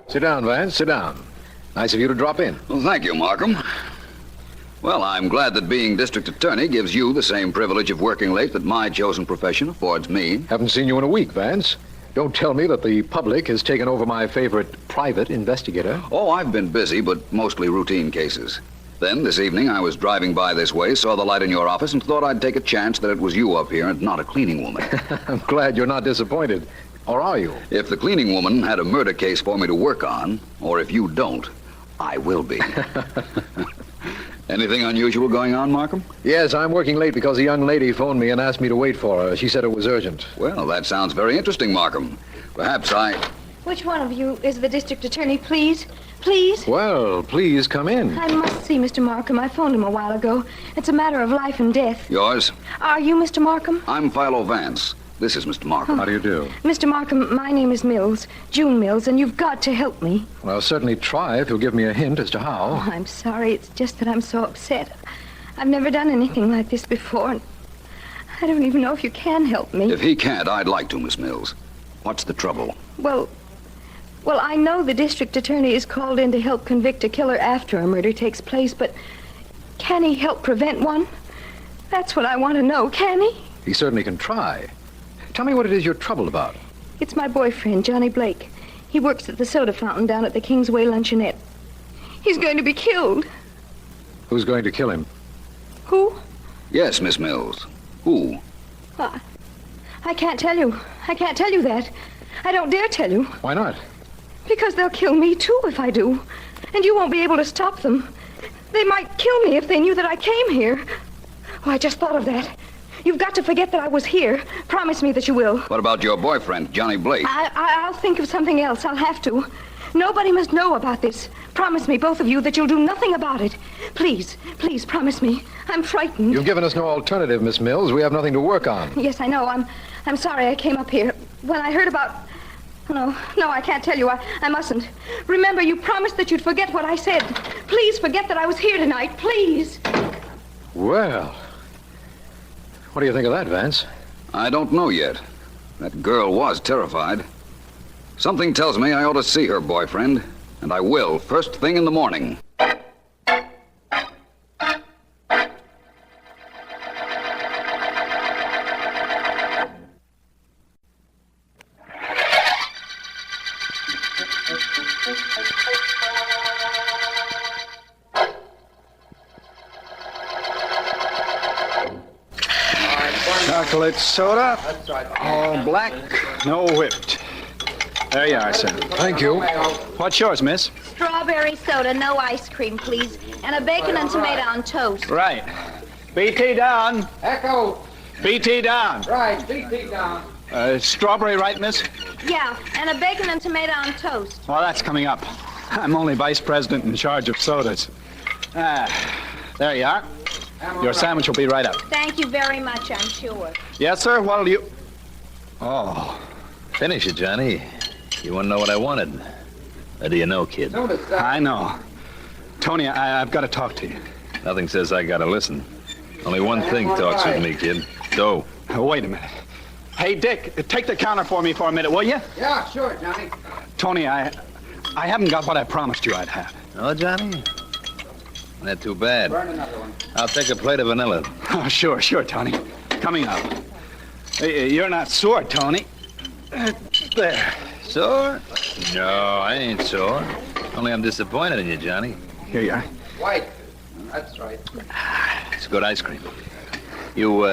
Sit down, Vance. Sit down. Nice of you to drop in. Well, thank you, Markham. Well, I'm glad that being district attorney gives you the same privilege of working late that my chosen profession affords me. Haven't seen you in a week, Vance. Don't tell me that the public has taken over my favorite private investigator. Oh, I've been busy, but mostly routine cases. Then, this evening, I was driving by this way, saw the light in your office, and thought I'd take a chance that it was you up here and not a cleaning woman. I'm glad you're not disappointed. Or are you? If the cleaning woman had a murder case for me to work on, or if you don't, I will be. Anything unusual going on, Markham? Yes, I'm working late because a young lady phoned me and asked me to wait for her. She said it was urgent. Well, that sounds very interesting, Markham. Perhaps Which one of you is the district attorney, please? Please? Well, please come in. I must see Mr. Markham. I phoned him a while ago. It's a matter of life and death. Yours? Are you Mr. Markham? I'm Philo Vance. This is Mr. Markham. How do you do? Mr. Markham, my name is Mills, June Mills, and you've got to help me. Well, I'll certainly try if you'll give me a hint as to Oh, how. I'm sorry. It's just that I'm so upset. I've never done anything like this before, and I don't even know if you can help me. If he can't, I'd like to, Miss Mills. What's the trouble? Well, I know the district attorney is called in to help convict a killer after a murder takes place, but can he help prevent one? That's what I want to know. Can he? He certainly can try. Tell me what it is you're troubled about. It's my boyfriend, Johnny Blake. He works at the soda fountain down at the Kingsway Luncheonette. He's going to be killed. Who's going to kill him? Who? Yes, Miss Mills. Who? I can't tell you. I can't tell you that. I don't dare tell you. Why not? Because they'll kill me, too, if I do. And you won't be able to stop them. They might kill me if they knew that I came here. Oh, I just thought of that. You've got to forget that I was here. Promise me that you will. What about your boyfriend, Johnny Blake? I'll think of something else. I'll have to. Nobody must know about this. Promise me, both of you, that you'll do nothing about it. Please, please, promise me. I'm frightened. You've given us no alternative, Miss Mills. We have nothing to work on. Yes, I know. I'm sorry I came up here. When I heard about... No, I can't tell you. I mustn't. Remember, you promised that you'd forget what I said. Please forget that I was here tonight. Please. Well, what do you think of that, Vance? I don't know yet. That girl was terrified. Something tells me I ought to see her boyfriend, and I will, first thing in the morning. Chocolate soda, all black, no whipped. There you are, sir. Thank you. What's yours, miss? Strawberry soda, no ice cream, please. And a bacon and tomato on toast. Right. BT down. Echo. BT down. Right, BT down. Strawberry, right, miss? Yeah, and a bacon and tomato on toast. Well, that's coming up. I'm only vice president in charge of sodas. There you are. Your sandwich will be right up. Thank you very much, I'm sure. Yes, sir. What'll you... Oh. Finish it, Johnny. You want to know what I wanted? How do you know, kid? I know. Tony, I've got to talk to you. Nothing says I gotta listen. Only one thing talks with me, kid. Dough. Wait a minute. Hey, Dick, take the counter for me for a minute, will you? Yeah, sure, Johnny. Tony, I haven't got what I promised you I'd have. Oh, Johnny? Not too bad. Burn another one. I'll take a plate of vanilla. Oh, sure, Tony. Coming up. Hey, you're not sore, Tony. There. Sore? No, I ain't sore. Only I'm disappointed in you, Johnny. Here you are. White. That's right. It's good ice cream. You,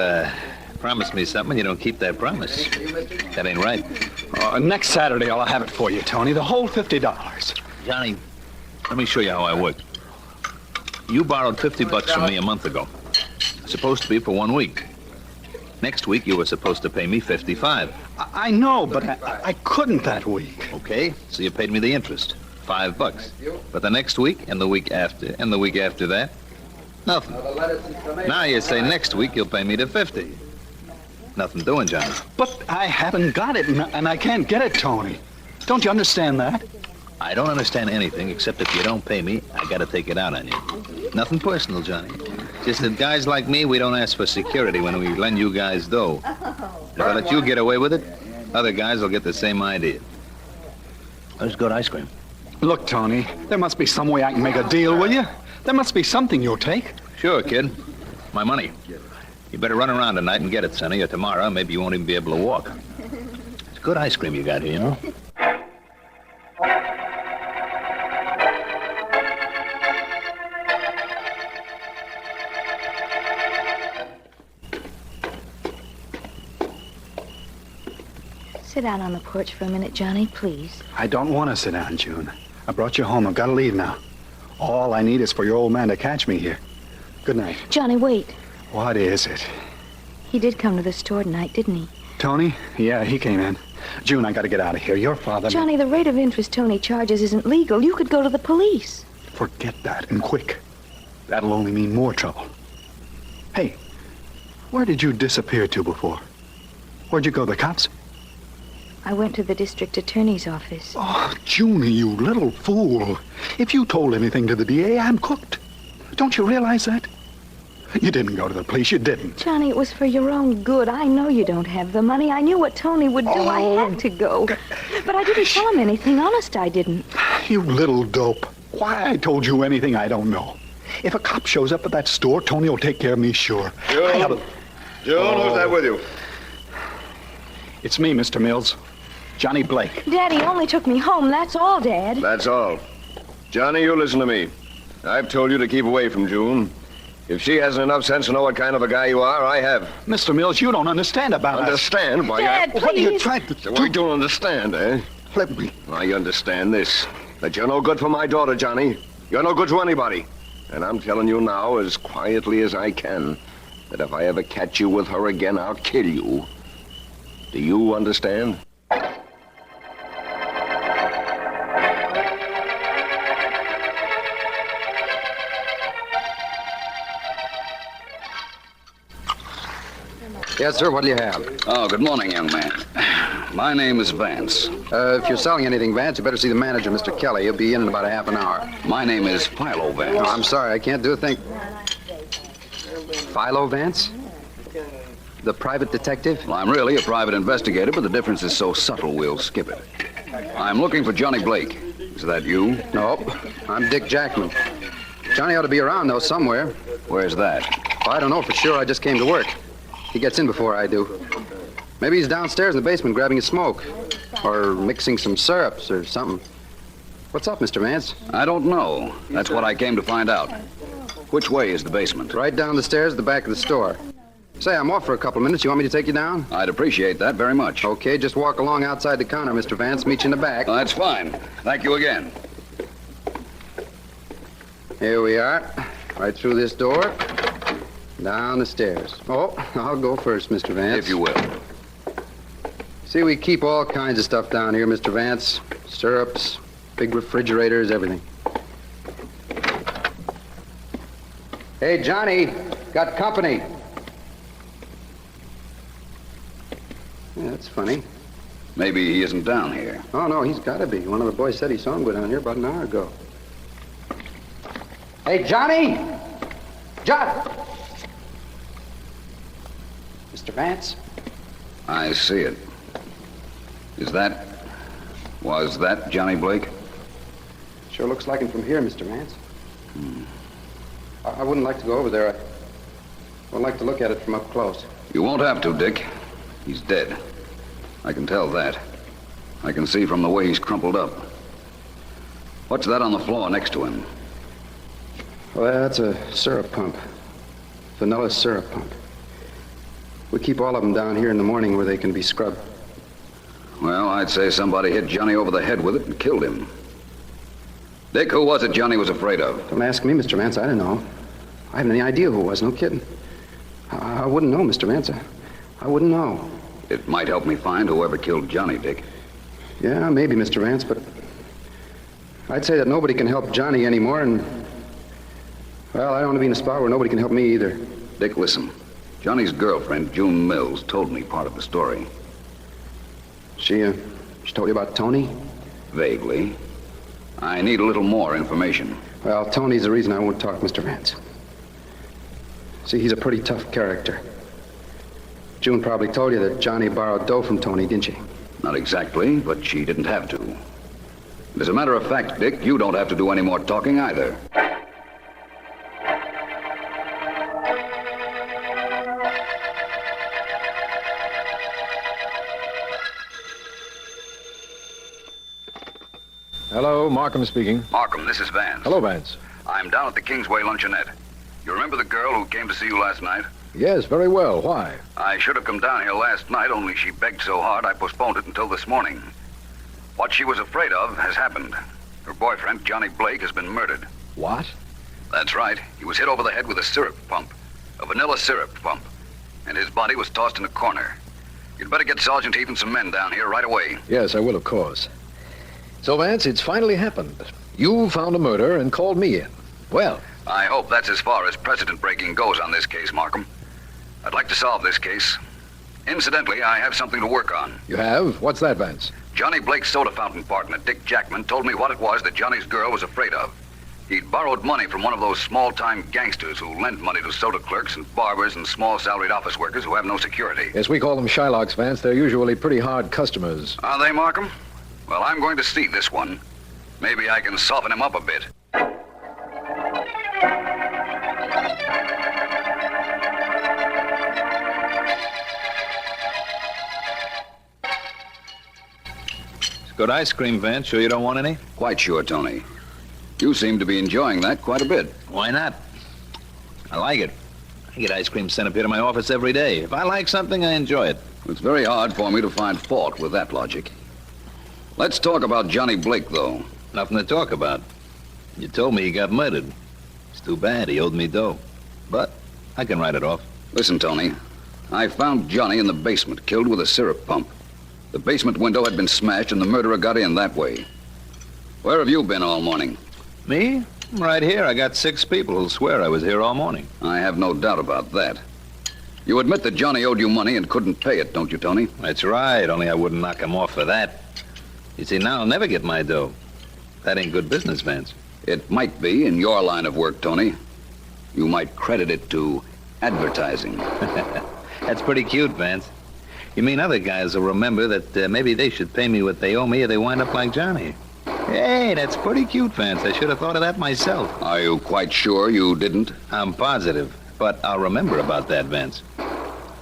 promised me something, you don't keep that promise. That ain't right. Next Saturday, I'll have it for you, Tony. The whole $50. Johnny, let me show you how I work. You borrowed $50 from me a month ago. Supposed to be for 1 week. Next week, you were supposed to pay me $55. I know, but I couldn't that week. Okay, so you paid me the interest, $5. But the next week, and the week after, and the week after that, nothing. Now you say next week you'll pay me the $50. Nothing doing, Johnny. But I haven't got it, and I can't get it, Tony. Don't you understand that? I don't understand anything except if you don't pay me, I gotta take it out on you. Nothing personal, Johnny. Just that guys like me, we don't ask for security when we lend you guys dough. If I let you get away with it, other guys will get the same idea. That's good ice cream. Look, Tony, there must be some way I can make a deal, will you? There must be something you'll take. Sure, kid. My money. You better run around tonight and get it, Sonny, or tomorrow maybe you won't even be able to walk. It's good ice cream you got here, you know? Sit down on the porch for a minute, Johnny, please. I don't want to sit down, June. I brought you home. I've got to leave now. All I need is for your old man to catch me here. Good night. Johnny, wait. What is it? He did come to the store tonight, didn't he? Tony? Yeah, he came in. June, I got to get out of here. Your father... Johnny, the rate of interest Tony charges isn't legal. You could go to the police. Forget that, and quick. That'll only mean more trouble. Hey, where did you disappear to before? Where'd you go, the cops? I went to the district attorney's office. Oh, Junie, you little fool. If you told anything to the DA, I'm cooked. Don't you realize that? You didn't go to the police. You didn't. Johnny, it was for your own good. I know you don't have the money. I knew what Tony would do. I had to go. But I didn't tell him anything. Honest, I didn't. You little dope. Why I told you anything, I don't know. If a cop shows up at that store, Tony will take care of me, sure. June, who's that with you? It's me, Mr. Mills. Johnny Blake. Daddy only took me home. That's all, Dad. That's all. Johnny, you listen to me. I've told you to keep away from June. If she hasn't enough sense to know what kind of a guy you are, I have. Mr. Mills, you don't understand about Understand? Why, Dad, please. What are you trying to So do? I don't understand, eh? Let me. I understand this. That you're no good for my daughter, Johnny. You're no good to anybody. And I'm telling you now, as quietly as I can, that if I ever catch you with her again, I'll kill you. Do you understand? Yes, sir. What do you have? Oh, good morning, young man. My name is Vance. If you're selling anything, Vance, you better see the manager, Mr. Kelly. He'll be in about a half an hour. My name is Philo Vance. Oh, I'm sorry. I can't do a thing. Philo Vance? The private detective? Well, I'm really a private investigator, but the difference is so subtle we'll skip it. I'm looking for Johnny Blake. Is that you? Nope. I'm Dick Jackman. Johnny ought to be around, though, somewhere. Where's that? Well, I don't know for sure. I just came to work. He gets in before I do. Maybe he's downstairs in the basement grabbing a smoke. Or mixing some syrups or something. What's up, Mr. Vance? I don't know. That's what I came to find out. Which way is the basement? Right down the stairs at the back of the store. Say, I'm off for a couple of minutes. You want me to take you down? I'd appreciate that very much. Okay, just walk along outside the counter, Mr. Vance. Meet you in the back. Well, that's fine. Thank you again. Here we are. Right through this door. Down the stairs. Oh, I'll go first, Mr. Vance. If you will. See, we keep all kinds of stuff down here, Mr. Vance. Syrups, big refrigerators, everything. Hey, Johnny, got company. Yeah, that's funny. Maybe he isn't down here. Oh, no, he's got to be. One of the boys said he saw him go down here about an hour ago. Hey, Johnny! John! Mr. Vance? I see it. Was that Johnny Blake? Sure looks like him from here, Mr. Vance. I wouldn't like to go over there. I would like to look at it from up close. You won't have to, Dick. He's dead. I can tell that. I can see from the way he's crumpled up. What's that on the floor next to him? Well, that's a syrup pump. Vanilla syrup pump. We keep all of them down here in the morning where they can be scrubbed. Well, I'd say somebody hit Johnny over the head with it and killed him. Dick, who was it Johnny was afraid of? Don't ask me, Mr. Vance. I don't know. I haven't any idea who it was. No kidding. I wouldn't know, Mr. Vance. I wouldn't know. It might help me find whoever killed Johnny, Dick. Yeah, maybe, Mr. Vance, but I'd say that nobody can help Johnny anymore, and, well, I don't want to be in a spot where nobody can help me either. Dick, listen. Johnny's girlfriend, June Mills, told me part of the story. She told you about Tony? Vaguely. I need a little more information. Well, Tony's the reason I won't talk, Mr. Vance. See, he's a pretty tough character. June probably told you that Johnny borrowed dough from Tony, didn't she? Not exactly, but she didn't have to. As a matter of fact, Dick, you don't have to do any more talking either. Hello, Markham speaking. Markham, this is Vance. Hello, Vance. I'm down at the Kingsway Luncheonette. You remember the girl who came to see you last night? Yes, very well. Why? I should have come down here last night, only she begged so hard I postponed it until this morning. What she was afraid of has happened. Her boyfriend, Johnny Blake, has been murdered. What? That's right. He was hit over the head with a syrup pump. A vanilla syrup pump. And his body was tossed in a corner. You'd better get Sergeant Heath and some men down here right away. Yes, I will, of course. So, Vance, it's finally happened. You found a murder and called me in. Well, I hope that's as far as precedent-breaking goes on this case, Markham. I'd like to solve this case. Incidentally, I have something to work on. you have? What's that, Vance? Johnny Blake's soda fountain partner, Dick Jackman, told me what it was that Johnny's girl was afraid of. He'd borrowed money from one of those small-time gangsters who lend money to soda clerks and barbers and small salaried office workers who have no security. Yes, we call them Shylocks, Vance. They're usually pretty hard customers. Are they, Markham? Well, I'm going to see this one. Maybe I can soften him up a bit. Good ice cream, Vance. Sure you don't want any? Quite sure, Tony. You seem to be enjoying that quite a bit. Why not? I like it. I get ice cream sent up here to my office every day. If I like something, I enjoy it. It's very hard for me to find fault with that logic. Let's talk about Johnny Blake, though. Nothing to talk about. You told me he got murdered. It's too bad. He owed me dough. But I can write it off. Listen, Tony. I found Johnny in the basement, killed with a syrup pump. The basement window had been smashed and the murderer got in that way. Where have you been all morning? Me? I'm right here. I got 6 people who'll swear I was here all morning. I have no doubt about that. You admit that Johnny owed you money and couldn't pay it, don't you, Tony? That's right. Only I wouldn't knock him off for that. You see, now I'll never get my dough. That ain't good business, Vance. It might be in your line of work, Tony. You might credit it to advertising. That's pretty cute, Vance. You mean other guys will remember that maybe they should pay me what they owe me or they wind up like Johnny. Hey, that's pretty cute, Vance. I should have thought of that myself. Are you quite sure you didn't? I'm positive, but I'll remember about that, Vance.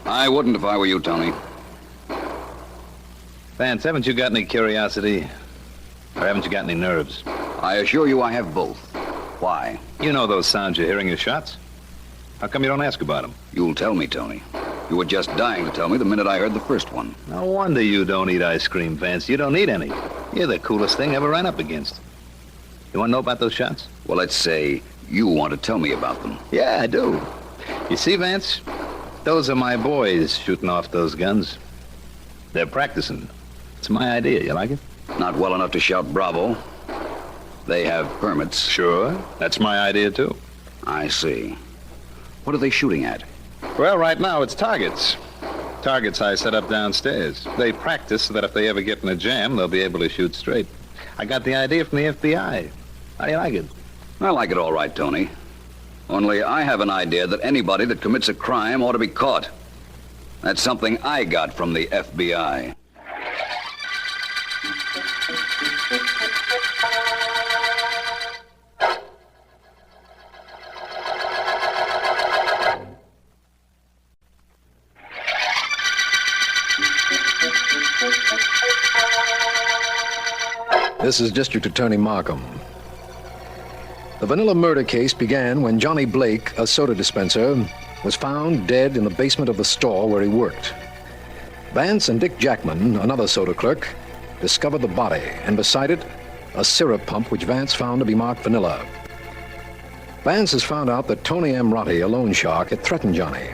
I wouldn't if I were you, Tony. Vance, haven't you got any curiosity? Or haven't you got any nerves? I assure you I have both. Why? You know those sounds you're hearing, your shots? How come you don't ask about them? You'll tell me, Tony. You were just dying to tell me the minute I heard the first one. No wonder you don't eat ice cream, Vance. You don't need any. You're the coolest thing I ever ran up against. You want to know about those shots? Well, let's say you want to tell me about them. Yeah, I do. You see, Vance, those are my boys shooting off those guns. They're practicing. It's my idea. You like it? Not well enough to shout bravo. They have permits. Sure. That's my idea, too. I see. What are they shooting at? Well, right now it's targets. Targets I set up downstairs. They practice so that if they ever get in a jam, they'll be able to shoot straight. I got the idea from the FBI. How do you like it? I like it all right, Tony. Only I have an idea that anybody that commits a crime ought to be caught. That's something I got from the FBI. This is District Attorney Markham. The vanilla murder case began when Johnny Blake, a soda dispenser, was found dead in the basement of the store where he worked. Vance and Dick Jackman, another soda clerk, discovered the body, and beside it, a syrup pump which Vance found to be marked vanilla. Vance has found out that Tony Amrotti, a loan shark, had threatened Johnny.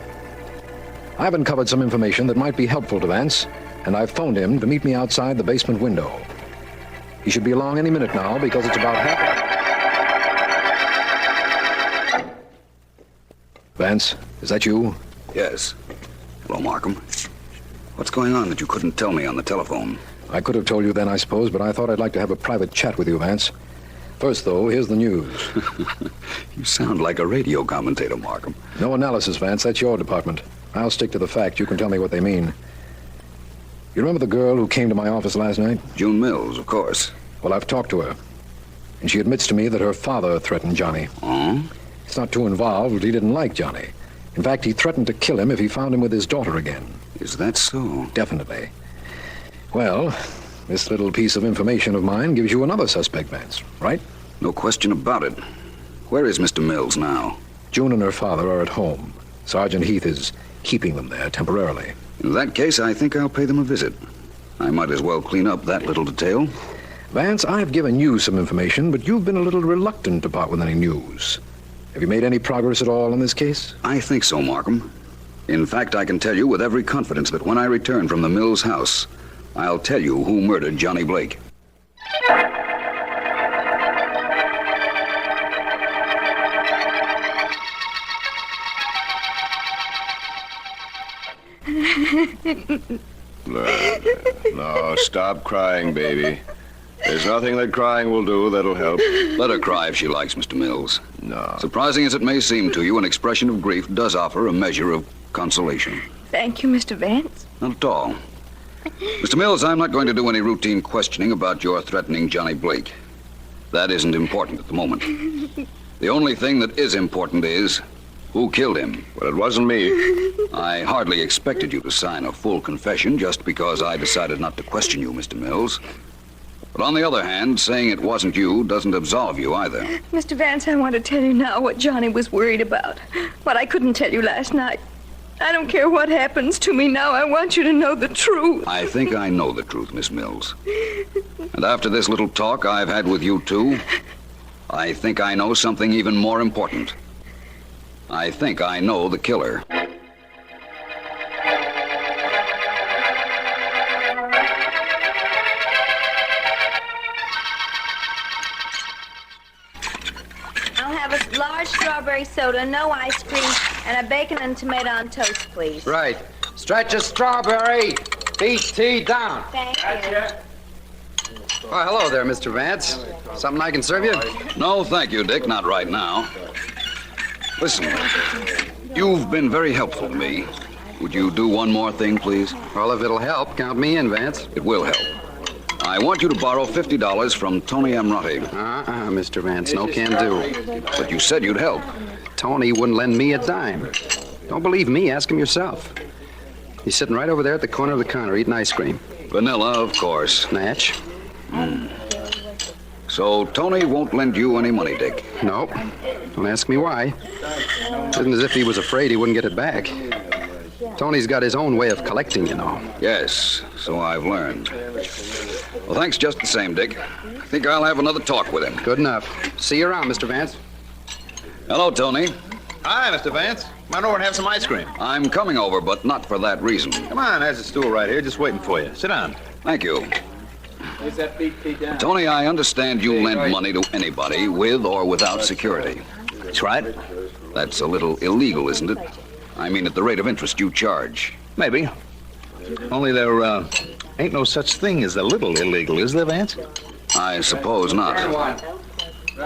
I've uncovered some information that might be helpful to Vance, and I've phoned him to meet me outside the basement window. He should be along any minute now because it's about half. Vance, is that you? Yes. Hello, Markham. What's going on that you couldn't tell me on the telephone? I could have told you then, I suppose, but I thought I'd like to have a private chat with you, Vance. First, though, here's the news. You sound like a radio commentator, Markham. No analysis, Vance. That's your department. I'll stick to the facts. You can tell me what they mean. You remember the girl who came to my office last night? June Mills, of course. Well, I've talked to her, and she admits to me that her father threatened Johnny. Oh? He's not too involved. He didn't like Johnny. In fact, he threatened to kill him if he found him with his daughter again. Is that so? Definitely. Well, this little piece of information of mine gives you another suspect, Vance, right? No question about it. Where is Mr. Mills now? June and her father are at home. Sergeant Heath is keeping them there temporarily. In that case, I think I'll pay them a visit. I might as well clean up that little detail. Vance, I've given you some information, but you've been a little reluctant to part with any news. Have you made any progress at all in this case? I think so, Markham. In fact, I can tell you with every confidence that when I return from the Mills house, I'll tell you who murdered Johnny Blake. No, stop crying, baby. There's nothing that crying will do that'll help. Let her cry if she likes, Mr. Mills. No. Surprising as it may seem to you, an expression of grief does offer a measure of consolation. Thank you, Mr. Vance. Not at all. Mr. Mills, I'm not going to do any routine questioning about your threatening Johnny Blake. That isn't important at the moment. The only thing that is important is who killed him. Well, it wasn't me. I hardly expected you to sign a full confession just because I decided not to question you, Mr. Mills. But on the other hand, saying it wasn't you doesn't absolve you either. Mr. Vance, I want to tell you now what Johnny was worried about. What I couldn't tell you last night. I don't care what happens to me now. I want you to know the truth. I think I know the truth, Miss Mills. And after this little talk I've had with you two, I think I know something even more important. I think I know the killer. I'll have a large strawberry soda, no ice cream, and a bacon and tomato on toast, please. Right. Stretch a strawberry. BT down. Thank you. Oh, hello there, Mr. Vance. Something I can serve you? No, thank you, Dick. Not right now. Listen, you've been very helpful to me. Would you do one more thing, please? Well, if it'll help, count me in, Vance. It will help. I want you to borrow $50 from Tony Amrotti. Mr. Vance, no can do. But you said you'd help. Tony wouldn't lend me a dime. Don't believe me, ask him yourself. He's sitting right over there at the corner of the counter eating ice cream. Vanilla, of course. Natch? So Tony won't lend you any money, Dick? No. Don't ask me why. It isn't as if he was afraid he wouldn't get it back. Tony's got his own way of collecting, you know. Yes, so I've learned. Well, thanks just the same, Dick. I think I'll have another talk with him. Good enough. See you around, Mr. Vance. Hello, Tony. Hi, Mr. Vance. Come on over and have some ice cream. I'm coming over, but not for that reason. Come on, there's a stool right here, just waiting for you. Sit down. Thank you. Tony, I understand you lend money to anybody with or without security. That's right. That's a little illegal, isn't it? I mean, at the rate of interest you charge. Maybe. Only there ain't no such thing as a little illegal, is there, Vance? I suppose not.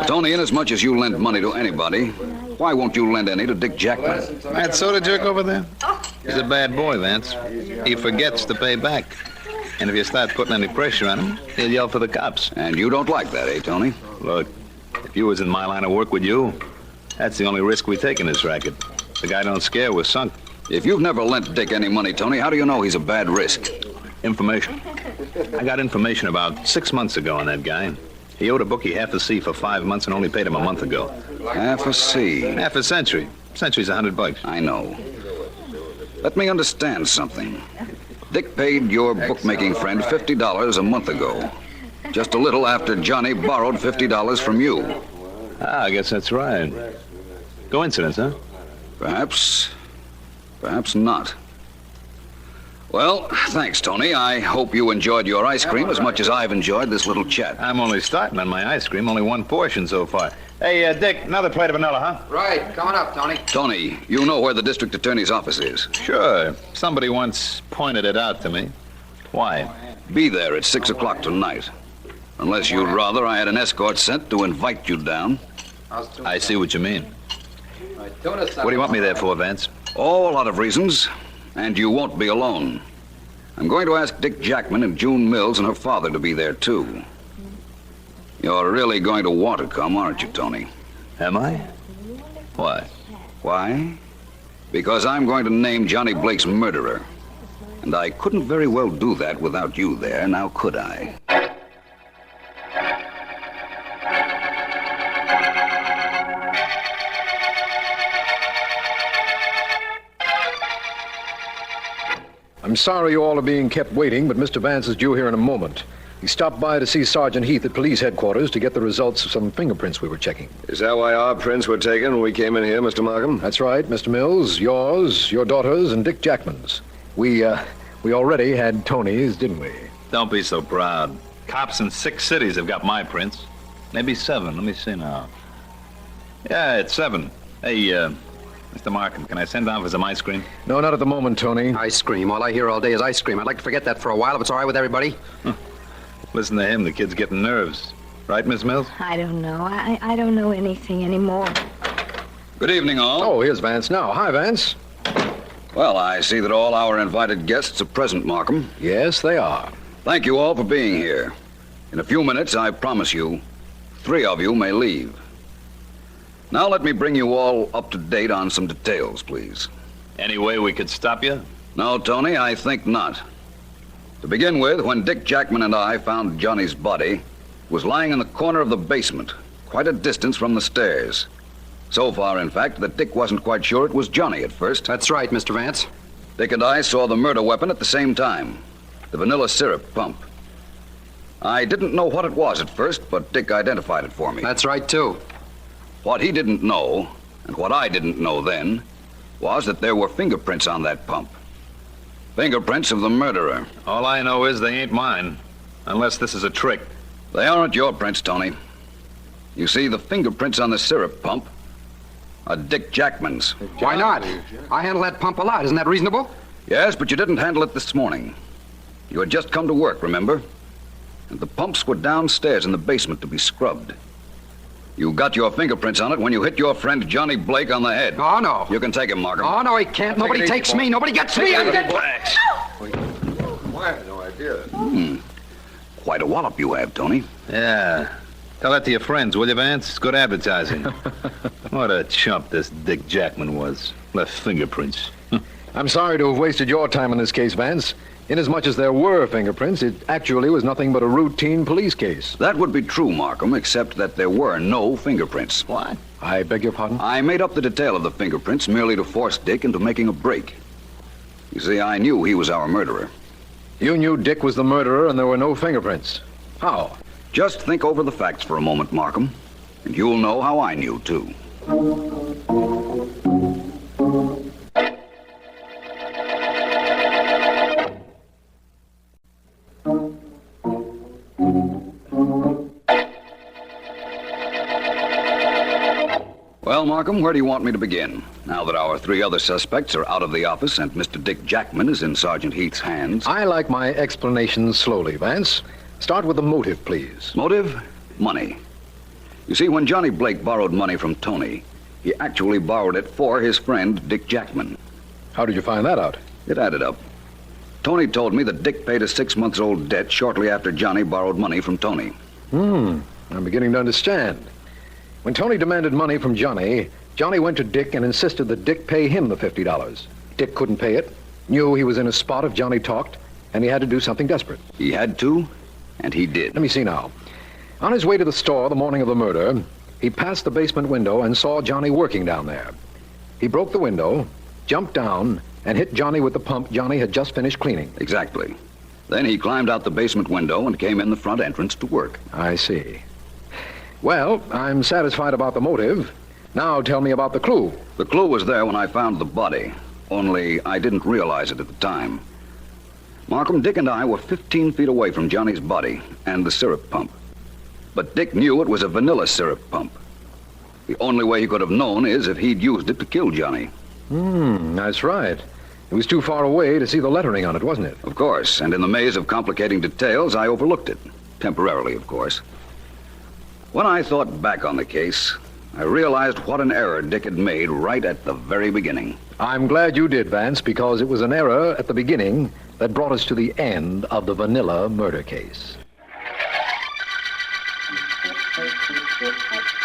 Tony, inasmuch as you lend money to anybody, why won't you lend any to Dick Jackman? That soda jerk over there? He's a bad boy, Vance. He forgets to pay back. And if you start putting any pressure on him, he'll yell for the cops. And you don't like that, eh, Tony? Look, if you was in my line of work with you, that's the only risk we take in this racket. The guy don't scare, we're sunk. If you've never lent Dick any money, Tony, how do you know he's a bad risk? Information. I got information about 6 months ago on that guy. He owed a bookie half a C for 5 months and only paid him a month ago. Half a C. Half a century. Century's $100. I know. Let me understand something. Dick paid your bookmaking friend $50 a month ago. Just a little after Johnny borrowed $50 from you. I guess that's right. Coincidence, huh? Perhaps not. Well, thanks, Tony. I hope you enjoyed your ice cream as much as I've enjoyed this little chat. I'm only starting on my ice cream, only one portion so far. Hey, Dick, another plate of vanilla, huh? Right, coming up, Tony. Tony, you know where the district attorney's office is. Sure. Somebody once pointed it out to me. Why? Be there at 6 o'clock tonight. Unless you'd rather I had an escort sent to invite you down. I see what you mean. What do you want me there for, Vance? Oh, a lot of reasons. And you won't be alone. I'm going to ask Dick Jackman and June Mills and her father to be there, too. You're really going to want to come, aren't you, Tony? Am I? Why? Why? Because I'm going to name Johnny Blake's murderer. And I couldn't very well do that without you there, now could I? I'm sorry you all are being kept waiting, but Mr. Vance is due here in a moment. He stopped by to see Sergeant Heath at police headquarters to get the results of some fingerprints we were checking. Is that why our prints were taken when we came in here, Mr. Markham? That's right, Mr. Mills, yours, your daughter's, and Dick Jackman's. We already had Tony's, didn't we? Don't be so proud. Cops in 6 cities have got my prints. Maybe 7. Let me see now. Yeah, it's 7. Hey, Mr. Markham, can I send down for some ice cream? No, not at the moment, Tony. Ice cream. All I hear all day is ice cream. I'd like to forget that for a while, if it's all right with everybody. Listen to him. The kid's getting nerves. Right, Miss Mills? I don't know. I don't know anything anymore. Good evening, all. Oh, here's Vance now. Hi, Vance. Well, I see that all our invited guests are present, Markham. Yes, they are. Thank you all for being here. In a few minutes, I promise you, 3 of you may leave. Now let me bring you all up to date on some details, please. Any way we could stop you? No, Tony, I think not. To begin with, when Dick Jackman and I found Johnny's body, it was lying in the corner of the basement, quite a distance from the stairs. So far, in fact, that Dick wasn't quite sure it was Johnny at first. That's right, Mr. Vance. Dick and I saw the murder weapon at the same time, the vanilla syrup pump. I didn't know what it was at first, but Dick identified it for me. That's right, too. What he didn't know, and what I didn't know then, was that there were fingerprints on that pump. Fingerprints of the murderer. All I know is they ain't mine. Unless this is a trick. They aren't your prints, Tony. You see, the fingerprints on the syrup pump are Dick Jackman's. Why not? I handle that pump a lot. Isn't that reasonable? Yes, but you didn't handle it this morning. You had just come to work, remember? And the pumps were downstairs in the basement to be scrubbed. You got your fingerprints on it when you hit your friend Johnny Blake on the head. Oh, no. You can take him, Markham. Oh, no, he can't. Nobody takes me. Nobody gets me. I'm dead. I have no idea. Quite a wallop you have, Tony. Yeah. Tell that to your friends, will you, Vance? It's good advertising. What a chump this Dick Jackman was. Left fingerprints. I'm sorry to have wasted your time in this case, Vance. Inasmuch as there were fingerprints, it actually was nothing but a routine police case. That would be true, Markham, except that there were no fingerprints. What? I beg your pardon? I made up the detail of the fingerprints merely to force Dick into making a break. You see, I knew he was our murderer. You knew Dick was the murderer and there were no fingerprints. How? Just think over the facts for a moment, Markham, and you'll know how I knew, too. Well, Markham, where do you want me to begin? Now that our 3 other suspects are out of the office and Mr. Dick Jackman is in Sergeant Heath's hands. I like my explanations slowly, Vance. Start with the motive, please. Motive? Money. You see, when Johnny Blake borrowed money from Tony, he actually borrowed it for his friend, Dick Jackman. How did you find that out? It added up. Tony told me that Dick paid a 6-month-old debt shortly after Johnny borrowed money from Tony. I'm beginning to understand. When Tony demanded money from Johnny, Johnny went to Dick and insisted that Dick pay him the $50. Dick couldn't pay it, knew he was in a spot if Johnny talked, and he had to do something desperate. He had to, and he did. Let me see now. On his way to the store the morning of the murder, he passed the basement window and saw Johnny working down there. He broke the window, jumped down, and hit Johnny with the pump Johnny had just finished cleaning. Exactly. Then he climbed out the basement window and came in the front entrance to work. I see. Well, I'm satisfied about the motive. Now tell me about the clue. The clue was there when I found the body, only I didn't realize it at the time. Markham, Dick and I were 15 feet away from Johnny's body and the syrup pump. But Dick knew it was a vanilla syrup pump. The only way he could have known is if he'd used it to kill Johnny. That's right. It was too far away to see the lettering on it, wasn't it? Of course, and in the maze of complicating details, I overlooked it. Temporarily, of course. When I thought back on the case, I realized what an error Dick had made right at the very beginning. I'm glad you did, Vance, because it was an error at the beginning that brought us to the end of the vanilla murder case. Thank you.